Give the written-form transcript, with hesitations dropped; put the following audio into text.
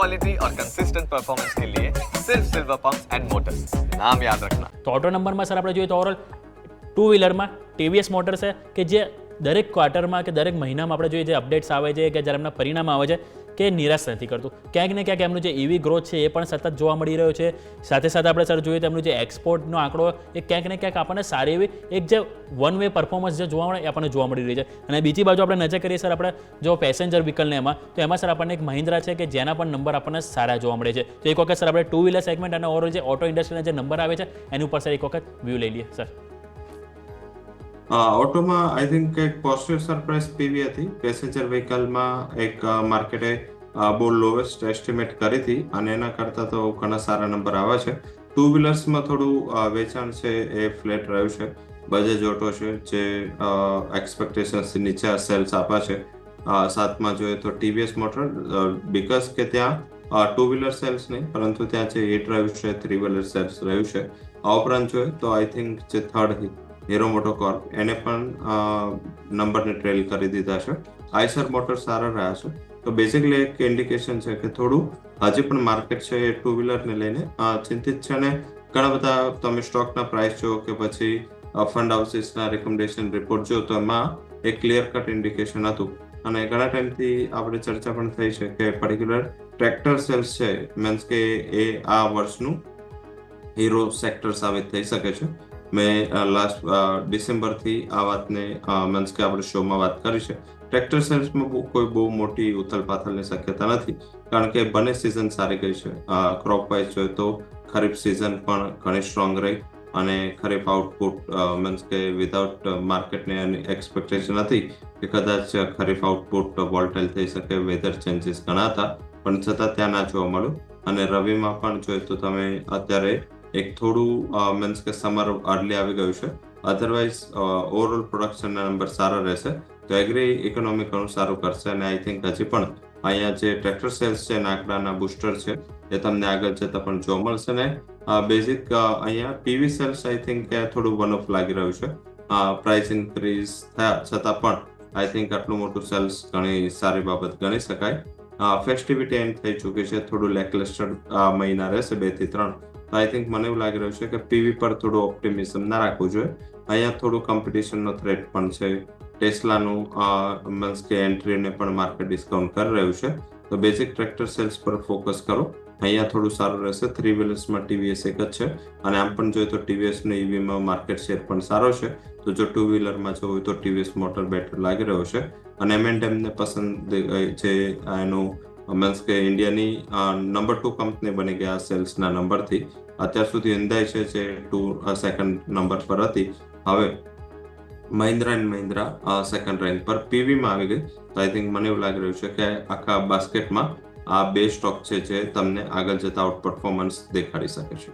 Quality और consistent performance के लिए सिर्फ सिल्वर पंप्स एंड मोटर्स, नाम याद रखना। તો ઓટો નંબરમાં સર આપણે જોઈએ તો ઓવરઓલ ટુ વ્હીલરમાં ટીવીએસ મોટર છે કે જે દરેક ક્વાર્ટરમાં કે દરેક મહિનામાં આપણે જોઈએ જે અપડેટ્સ આવે છે કે જ્યારે એમના પરિણામ આવે છે કે નિરાશ નથી કરતું. ક્યાંક ને ક્યાંક એમનું જે EV ગ્રોથ છે એ પણ સતત જોવા મળી રહ્યો છે. સાથે સાથે આપણે સર જોઈએ તો એમનું જે એક્સપોર્ટનો આંકડો એ ક્યાંક ને ક્યાંક આપણને સારી એવી એક જે વન વે પરફોર્મન્સ જે જોવા મળે એ આપણને જોવા મળી રહી છે. અને બીજી બાજુ આપણે નજર કરીએ સર આપણે જો પેસેન્જર વ્હીકલને એમાં તો એમાં સર આપણને એક મહિન્દ્રા છે કે જેના પણ નંબર આપણને સારા જોવા મળે છે. તો એક વખત સર આપણે ટુ વ્હીલર સેગમેન્ટ અને ઓવરઓલ જે ઓટો ઇન્ડસ્ટ્રીના જે નંબર આવે છે એની ઉપર સર એક વખત વ્યૂ લઈ લઈએ સર. ઓટોમાં આઈ થિંક એક પોઝિટિવ સરપ્રાઇઝ પીવી હતી. પેસેન્જર વ્હીકલમાં એક માર્કેટે બહુ લોવેસ્ટ એસ્ટિમેટ કરી હતી અને એના કરતાં તો ઘણા સારા નંબર આવ્યા છે. ટુ વ્હીલર્સમાં થોડું વેચાણ છે એ ફ્લેટ રહ્યું છે. બજાજ ઓટો છે જે એક્સપેક્ટેશન્સથી નીચે સેલ્સ આપ્યા છે. સાથમાં જોઈએ તો ટીવીએસ મોટર બીકોઝ કે ત્યાં ટુ વ્હીલર સેલ્સ નહીં પરંતુ ત્યાં જે એટ રહ્યું છે, થ્રી વ્હીલર સેલ્સ રહ્યું છે. આ ઉપરાંત જોઈએ તો આઈ થિંક જે થર્ડ હીરો મોટોકોર્પ એને પણ નંબરને ટ્રેલ કરી દીધા છે. આઈસર મોટર સારા રહ્યા છે. તો બેઝિકલી એક ઇન્ડિકેશન છે કે થોડું હજી પણ માર્કેટ છે એ ટુ વ્હીલરને લઈને ચિંતિત છે. અને ઘણા બધા તમે સ્ટોકના પ્રાઇસ જો કે પછી ફંડ હાઉસીસના રેકમેન્ડેશન રિપોર્ટ જો તો એમાં એક ક્લિયર કટ ઇન્ડિકેશન હતું. અને ઘણા ટાઈમથી આપણે ચર્ચા પણ થઈ છે કે પર્ટિક્યુલર ટ્રેક્ટર સેલ્સ છે મીન્સ કે એ આ વર્ષનું હીરો સેક્ટર સાબિત થઈ શકે છે. મેં લાસ્ટ ડિસેમ્બરથી આ વાતને મીન્સ કે આપણે શોમાં વાત કરી છે. ટ્રેક્ટર સેલ્સમાં કોઈ બહુ મોટી ઉથલપાથલની શક્યતા નથી કારણ કે બંને સિઝન સારી ગઈ છે. ક્રોપ વાઇઝ જોઈએ તો ખરીફ સિઝન પણ ઘણી સ્ટ્રોંગ રહી અને ખરીફ આઉટપુટ મીન્સ કે વિધાઉટ માર્કેટને એક્સપેક્ટેશન હતી કે કદાચ ખરીફ આઉટપુટ વોલ્ટાઇલ થઈ શકે. વેધર ચેન્જીસ ઘણા હતા પણ છતાં ત્યાં ના જોવા મળ્યું. અને રવિમાં પણ જોઈએ તો તમે અત્યારે એક થોડું મીન્સ કે સમર અર્લી આવી ગયું છે. અધરવાઇઝ ઓવરઓલ પ્રોડક્શનના નંબર સારા રહેશે. તો એગ્રી ઇકોનોમી ઘણું સારું કરશે અને આઈ થિંક હજી પણ અહીંયા જે ટ્રેક્ટર સેલ્સ છે આંકડાના બુસ્ટર છે એ તમને આગળ જતા પણ જોવા મળશે. ને બેઝિક અહીંયા પીવી સેલ્સ આઈ થિંક થોડું વન ઓફ લાગી રહ્યું છે. પ્રાઇસ ઇન્ક્રીઝ થયા છતાં પણ આઈ થિંક આટલું મોટું સેલ્સ ઘણી સારી બાબત ગણી શકાય. ફેસ્ટિવિટી એન્ડ થઈ ચૂકી છે. થોડું લેકલસ્ટર મહિના રહેશે 2 થી 3. આઈ થિંક મને એવું લાગી રહ્યું છે કે પીવી પર થોડું ઓપ્ટિમિઝમ ના રાખવું જોઈએ. અહીંયા થોડું કોમ્પિટિશનનો થ્રેટ પણ છે. ટેસ્લાનું મીન્સ કે એન્ટ્રીને પણ માર્કેટ ડિસ્કાઉન્ટ કરી રહ્યું છે. તો બેઝિક ટ્રેક્ટર સેલ્સ પર ફોકસ કરો. અહીંયા થોડું સારું રહેશે. થ્રી વ્હીલર્સમાં ટીવીએસ એક જ છે અને આમ પણ જોઈએ તો ટીવીએસનો EVમાં માર્કેટ શેર પણ સારો છે. તો જો ટુ વ્હીલરમાં જવું હોય તો ટીવીએસ મોટર બેટર લાગી રહ્યો છે. અને M&Mને પસંદ છે એનું મીન્સ કે ઇન્ડિયાની નંબર 2 કંપની બની ગયા સેલ્સના નંબરથી. અત્યાર સુધી Hyundai છે જે સેકન્ડ નંબર પર હતી. હવે Mahindra and Mahindra second rank પર પીવીમાં આવી ગઈ. તો આઈ થિંક મને એવું લાગી રહ્યું છે કે આખા બાસ્કેટમાં આ બે સ્ટોક છે જે તમને આગળ જતા આઉટ પરફોર્મન્સ દેખાડી શકે છે.